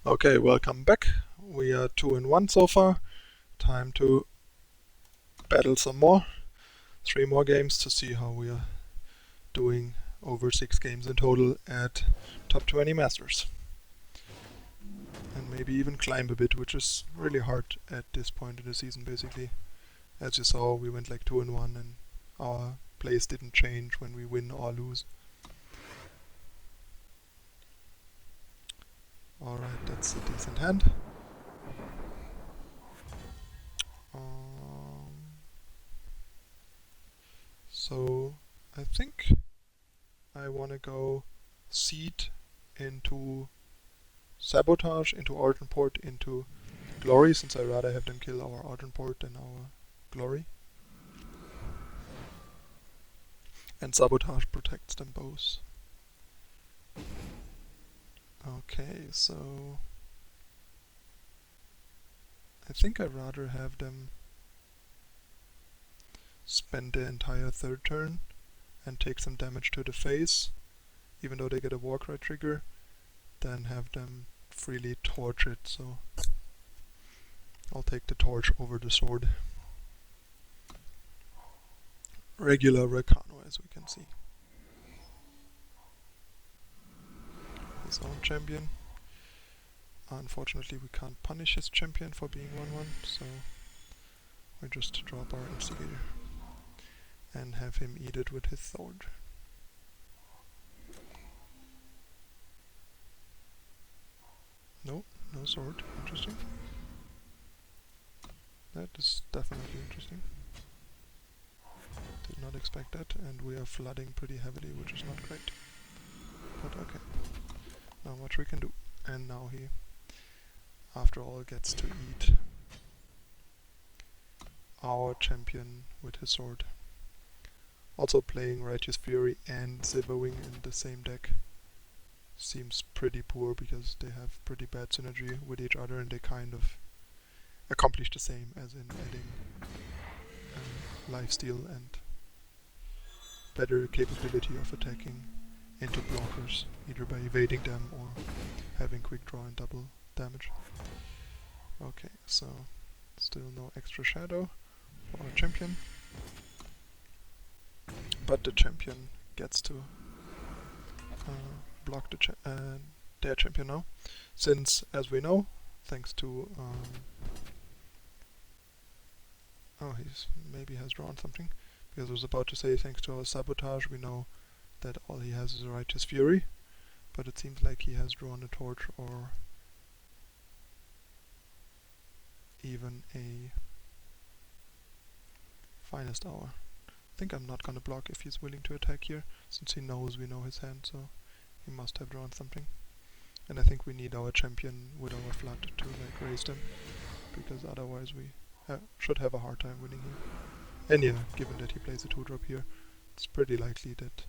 Okay, welcome back. We are 2-1 so far. Time to battle some more. 3 more games to see how we are doing over 6 games in total at top 20 Masters. And maybe even climb a bit, which is really hard at this point in the season basically. As you saw, we went like 2-1 and our place didn't change when we win or lose. Alright, that's a decent hand. So I think I want to go seed into sabotage, into Origin Port, into glory, since I'd rather have them kill our Origin Port than our glory. And sabotage protects them both. Okay, so I think I'd rather have them spend the entire third turn and take some damage to the face, even though they get a Warcry trigger, than have them freely torch it, so I'll take the torch over the sword. Regular Recano, as we can see. His own champion. Unfortunately, we can't punish his champion for being 1-1, so we just drop our Instigator and have him eat it with his sword. No sword. Interesting. That is definitely interesting. Did not expect that, and we are flooding pretty heavily, which is not great. But okay. Not much we can do. And now he, after all, gets to eat our champion with his sword. Also playing Righteous Fury and Silverwing in the same deck seems pretty poor, because they have pretty bad synergy with each other and they kind of accomplish the same, as in adding lifesteal and better capability of attacking into blockers, either by evading them or having quick draw and double damage. Okay, so still no extra shadow for our champion, but the champion gets to block their champion now, since, as we know, thanks to he's maybe has drawn something, because I was about to say thanks to our sabotage we know that all he has is a Righteous Fury, but it seems like he has drawn a torch or even a Finest Hour. I think I'm not gonna block if he's willing to attack here, since he knows we know his hand, so he must have drawn something. And I think we need our champion with our flood to like raise them, because otherwise we should have a hard time winning here. And yeah, given that he plays a 2-drop here, it's pretty likely that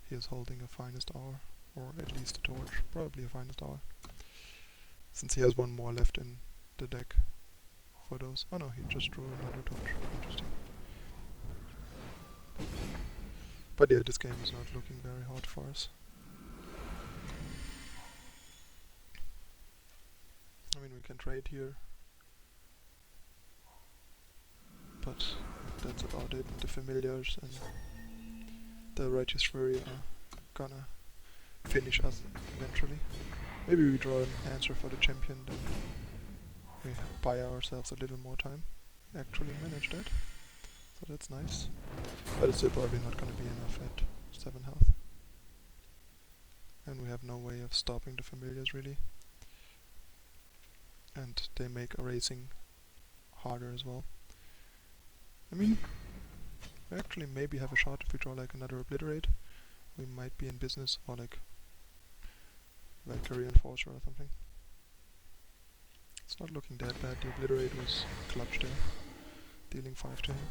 he is holding a Finest Hour, or at least a torch, probably a Finest Hour, since he has one more left in the deck for those. Oh no, he just drew another torch. Interesting. But yeah, this game is not looking very hard for us. I mean, we can trade here, but that's about it. The familiars and the Righteous Fury are gonna finish us eventually. Maybe we draw an answer for the champion, then we buy ourselves a little more time. We actually managed that, so that's nice. But it's still probably not gonna be enough at 7 health. And we have no way of stopping the familiars really. And they make erasing harder as well. I mean, we actually maybe have a shot if we draw like another Obliterate. We might be in business, or like Valkyrie Enforcer or something. It's not looking that bad. The Obliterate was clutch there, dealing 5 to him.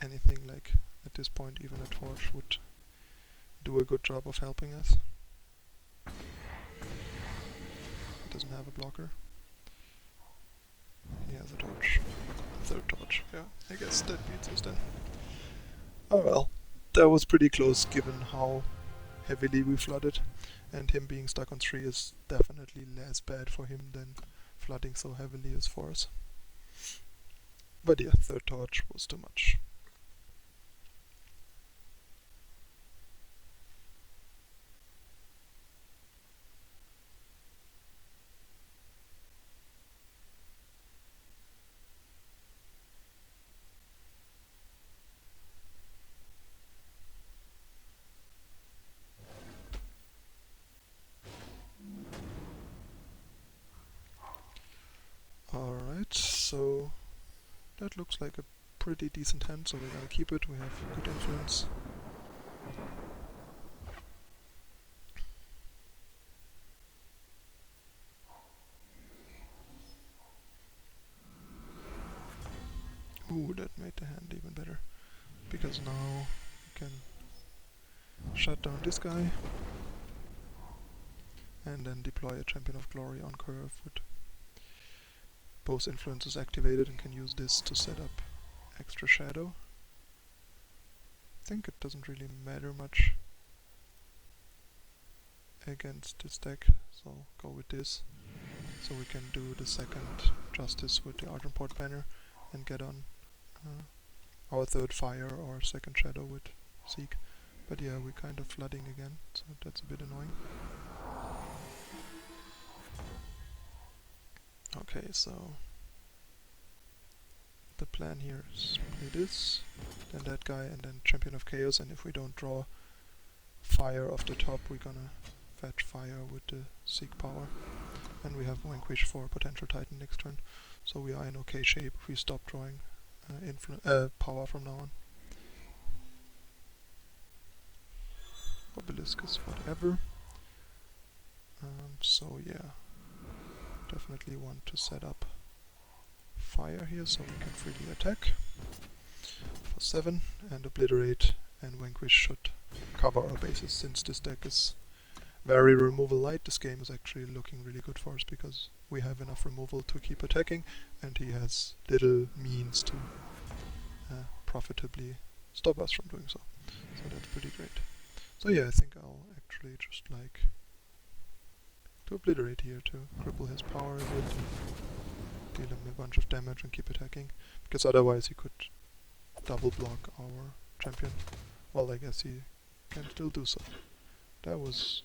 Anything like, at this point, even a torch would do a good job of helping us. It doesn't have a blocker. He has a torch. 3rd touch. Yeah, I guess that beats us then. Oh well, that was pretty close given how heavily we flooded, and him being stuck on 3 is definitely less bad for him than flooding so heavily is for us. But yeah, third torch was too much. Alright, so that looks like a pretty decent hand, so we're gonna keep it. We have good influence. Ooh, that made the hand even better, because now we can shut down this guy and then deploy a Champion of Glory on curve with both influences activated, and can use this to set up extra shadow. I think it doesn't really matter much against this deck, so I'll go with this. So we can do the second Justice with the Argenport banner and get on our third fire or second shadow with Seek. But yeah, we're kind of flooding again, so that's a bit annoying. Okay, so the plan here is play this, then that guy, and then Champion of Chaos, and if we don't draw fire off the top, we're gonna fetch fire with the Seek power. And we have Vanquish for potential Titan next turn, so we are in okay shape if we stop drawing power from now on. Obelisk is whatever. So yeah, definitely want to set up fire here so we can freely attack for 7 and obliterate, and Vanquish should cover our bases. Since this deck is very removal light, this game is actually looking really good for us because we have enough removal to keep attacking, and he has little means to profitably stop us from doing so. So that's pretty great. So yeah, I think I'll actually just like to obliterate here to cripple his power a bit, deal him a bunch of damage and keep attacking, because otherwise he could double block our champion. Well, I guess he can still do so. That was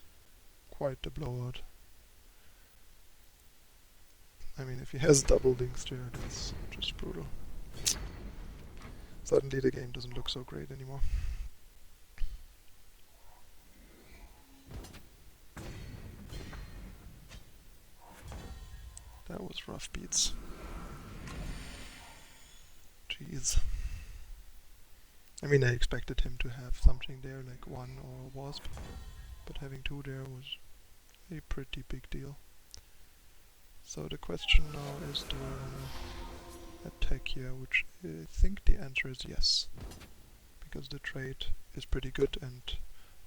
quite the blowout. I mean, if he has double links there, that's just brutal. Suddenly the game doesn't look so great anymore. That was rough beats. Jeez. I mean, I expected him to have something there, like 1 or a Wasp, but having 2 there was a pretty big deal. So the question now is, do I want to attack here, which I think the answer is yes, because the trade is pretty good and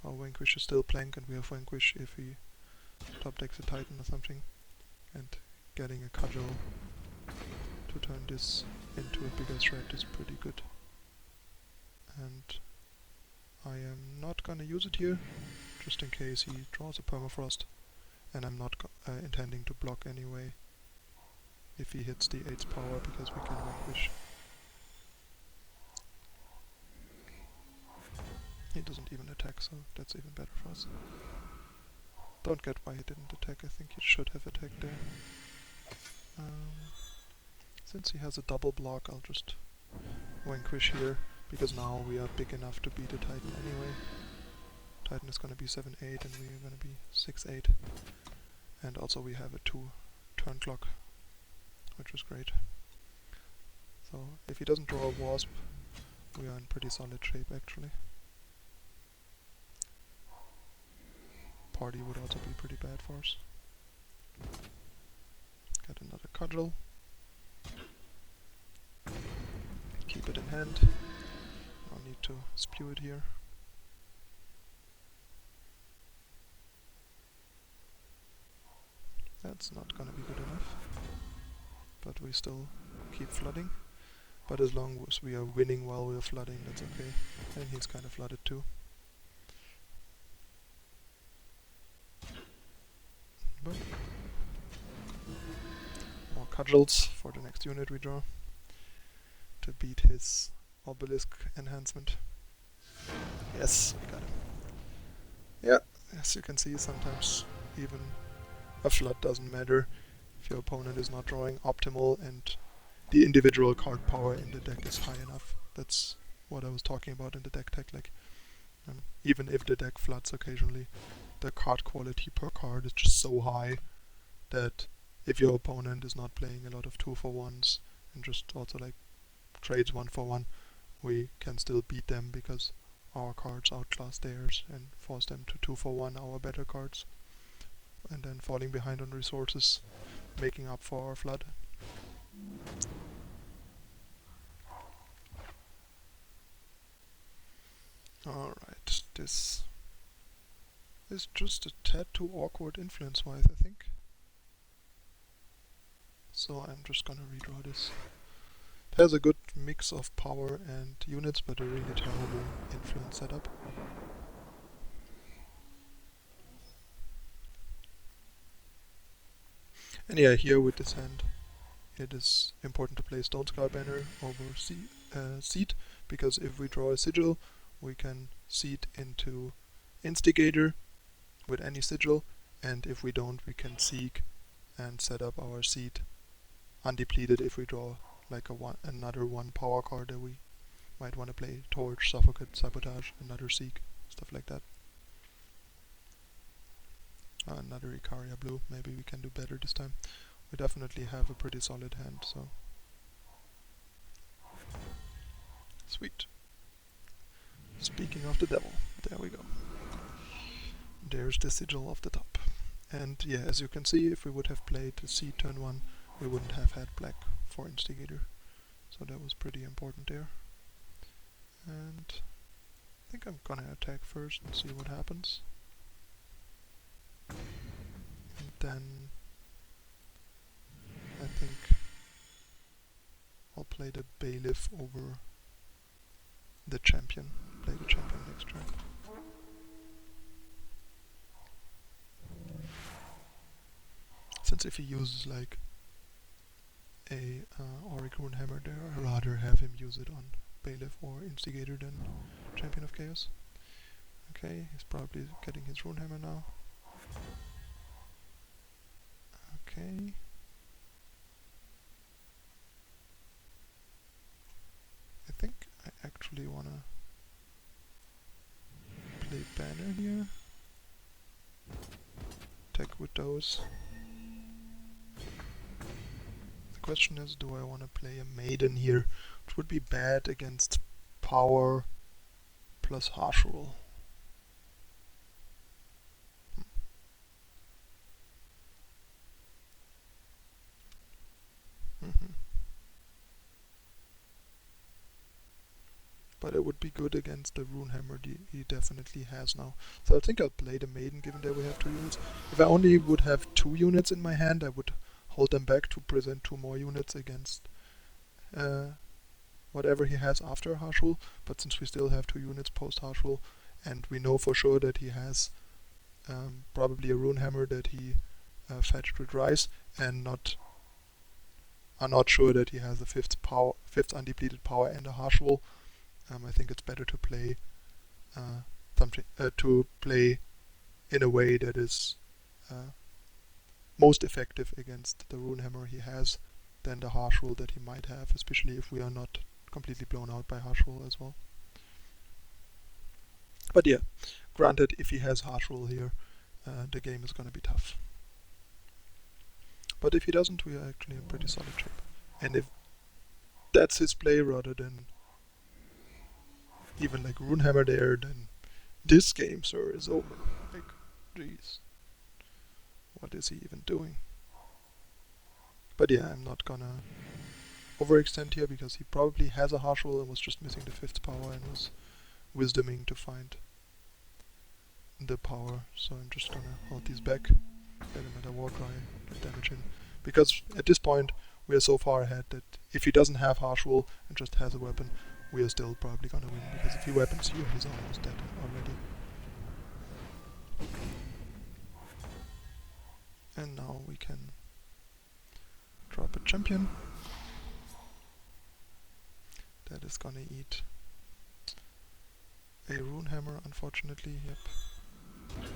our Vanquish is still blank, and we have Vanquish if he top decks a Titan or something, and getting a cudgel to turn this into a bigger threat is pretty good. And I am not gonna use it here, just in case he draws a permafrost, and I'm not intending to block anyway if he hits the 8th power, because we can Vanquish. He doesn't even attack, so that's even better for us. Don't get why he didn't attack. I think he should have attacked there. Since he has a double block, I'll just Vanquish here, because now we are big enough to beat a Titan anyway. Titan is gonna be 7-8 and we are gonna be 6-8. And also we have a 2 turn clock, which is great. So if he doesn't draw a Wasp, we are in pretty solid shape actually. Party would also be pretty bad for us. Get another cudgel. Keep it in hand. No need to spew it here. That's not gonna be good enough. But we still keep flooding. But as long as we are winning while we are flooding, that's okay. And he's kind of flooded too. But more cudgels for the next unit we draw to beat his obelisk enhancement. Yes, we got him. Yeah, as you can see, sometimes even a flood doesn't matter if your opponent is not drawing optimal and the individual card power in the deck is high enough. That's what I was talking about in the deck tech. Like, even if the deck floods occasionally, the card quality per card is just so high that if your opponent is not playing a lot of 2-for-1s and just also like trades 1-for-1, we can still beat them because our cards outclass theirs and force them to 2-for-1 our better cards, and then falling behind on resources, making up for our flood. Alright, this is just a tad too awkward influence-wise, I think. So I'm just gonna redraw this. It has a good mix of power and units, but a really terrible influence setup. And yeah, here with this hand, it is important to play Stone Scar Banner over Seed, because if we draw a sigil, we can seed into Instigator with any sigil, and if we don't, we can Seek and set up our seed undepleted if we draw like another one power card that we might want to play. Torch, Suffocate, Sabotage, another Seek, stuff like that. Another Icaria blue, maybe we can do better this time. We definitely have a pretty solid hand, so sweet. Speaking of the devil, there we go. There's the sigil off the top. And yeah, as you can see, if we would have played the seed turn 1, we wouldn't have had black for Instigator. So that was pretty important there. And I think I'm gonna attack first and see what happens. And then I think I'll play the Bailiff over the champion. Play the champion next turn. Since if he uses like a Auric Runehammer there, I'd rather have him use it on Bailiff or Instigator than Champion of Chaos. Okay, he's probably getting his Runehammer now. Okay. I think I actually wanna play Banner here. Attack with those. The question is, do I want to play a Maiden here, which would be bad against Power plus Harsh Rule. But it would be good against the Runehammer he definitely has now. So I think I'll play the Maiden, given that we have 2 units. If I only would have 2 units in my hand, I would hold them back to present 2 more units against whatever he has after Harsh Rule. But since we still have 2 units post Harsh Rule, and we know for sure that he has probably a Runehammer that he fetched with Rise, and are not sure that he has a 5th undepleted power and a Harsh Rule, I think it's better to play in a way that is most effective against the Runehammer he has than the Harsh Rule that he might have, especially if we are not completely blown out by Harsh Rule as well. But yeah, granted, if he has Harsh Rule here, the game is gonna be tough. But if he doesn't, we are actually in pretty solid shape. And if that's his play rather than even like Runehammer there, then this game, sir, is over. Like, jeez. What is he even doing? But yeah, I'm not gonna overextend here because he probably has a Harsh Rule and was just missing the 5th power and was wisdoming to find the power. So I'm just gonna hold these back, get him at a war cry, get damage in. Because at this point we are so far ahead that if he doesn't have harsh wool and just has a weapon, we are still probably gonna win, because if he weapons here, he's almost dead already. And now we can drop a champion. That is gonna eat a rune hammer, unfortunately. Yep.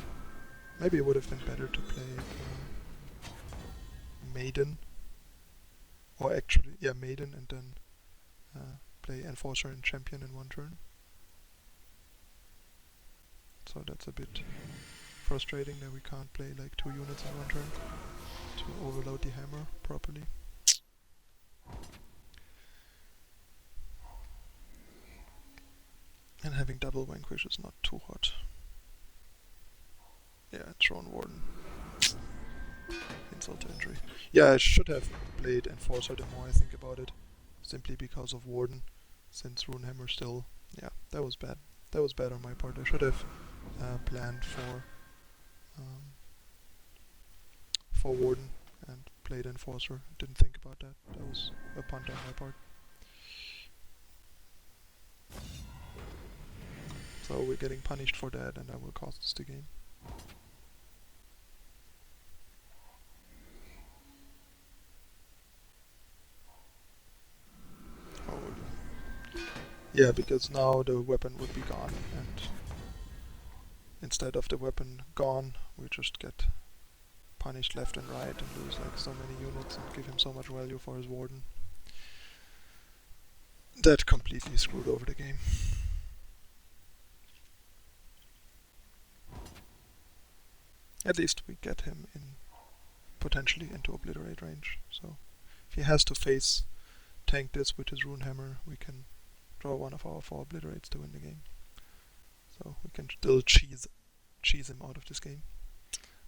Maybe it would have been better to play Maiden. Or actually, yeah, Maiden, and then play Enforcer and Champion in one turn. So that's a bit frustrating that we can't play like 2 units in one turn to overload the hammer properly. And having double Vanquish is not too hot. Yeah, Throne Warden. Insult to injury. Yeah, I should have played Enforcer the more I think about it. Simply because of Warden. Since Runehammer still... Yeah, that was bad. That was bad on my part. I should have planned for Warden and played Enforcer. Didn't think about that. That was a punt on my part. So we're getting punished for that, and that will cost us the game. Oh, yeah, because now the weapon would be gone, and instead of the weapon gone, we just get punished left and right and lose like so many units and give him so much value for his Warden. That completely screwed over the game. At least we get him in potentially into Obliterate range. So if he has to face tank this with his Rune Hammer, we can draw one of our 4 Obliterates to win the game. So we can still cheese him out of this game.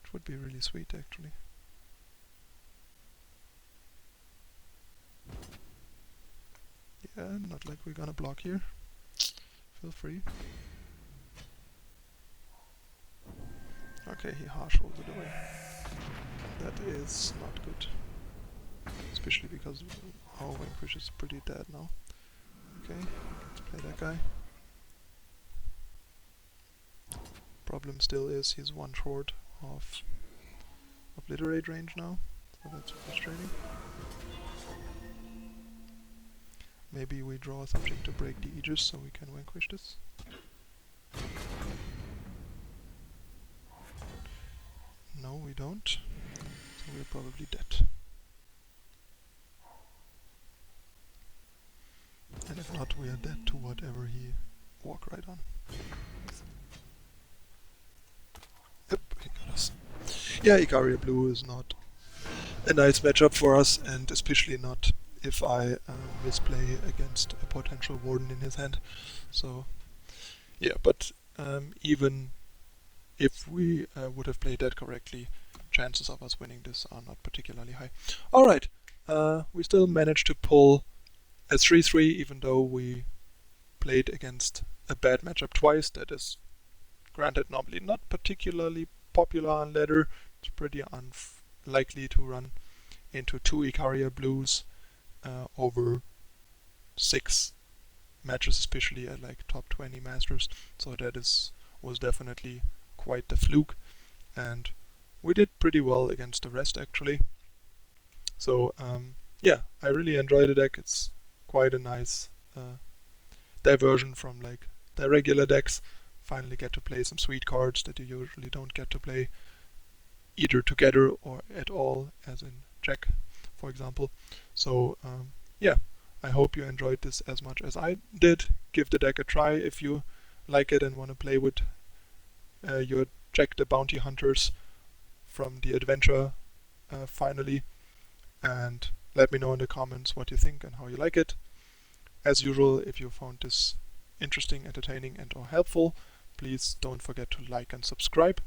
Which would be really sweet actually. Yeah, not like we're gonna block here. Feel free. Okay, he harsh rolled it away. That is not good. Especially because our Vanquish is pretty dead now. Okay, let's play that guy. Problem still is he's 1 short of Obliterate range now, so that's frustrating. Maybe we draw something to break the Aegis so we can vanquish this. No, we don't. So we're probably dead. And if not, we are dead to whatever he walked right on. Yep, he got us. Yeah, Icaria Blue is not a nice matchup for us, and especially not if I misplay against a potential Warden in his hand. So, yeah, but even if we would have played that correctly, chances of us winning this are not particularly high. Alright, we still managed to pull a 3-3, even though we played against a bad matchup twice. That is, granted, normally not particularly popular on ladder. It's pretty unlikely to run into 2 Icaria Blues over 6 matches, especially at like top 20 Masters. So that was definitely quite the fluke, and we did pretty well against the rest actually. So yeah, I really enjoy the deck. It's quite a nice diversion from like the regular decks. Finally get to play some sweet cards that you usually don't get to play either together or at all, as in Jekk, for example. So yeah, I hope you enjoyed this as much as I did. Give the deck a try if you like it and want to play with your Jekk the Bounty Hunters from the adventure finally, and let me know in the comments what you think and how you like it. As usual, if you found this interesting, entertaining and or helpful, please don't forget to like and subscribe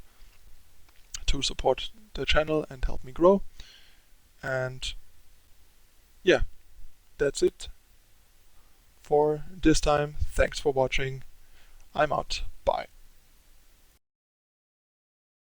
to support the channel and help me grow. And yeah, that's it for this time. Thanks for watching. I'm out. Bye.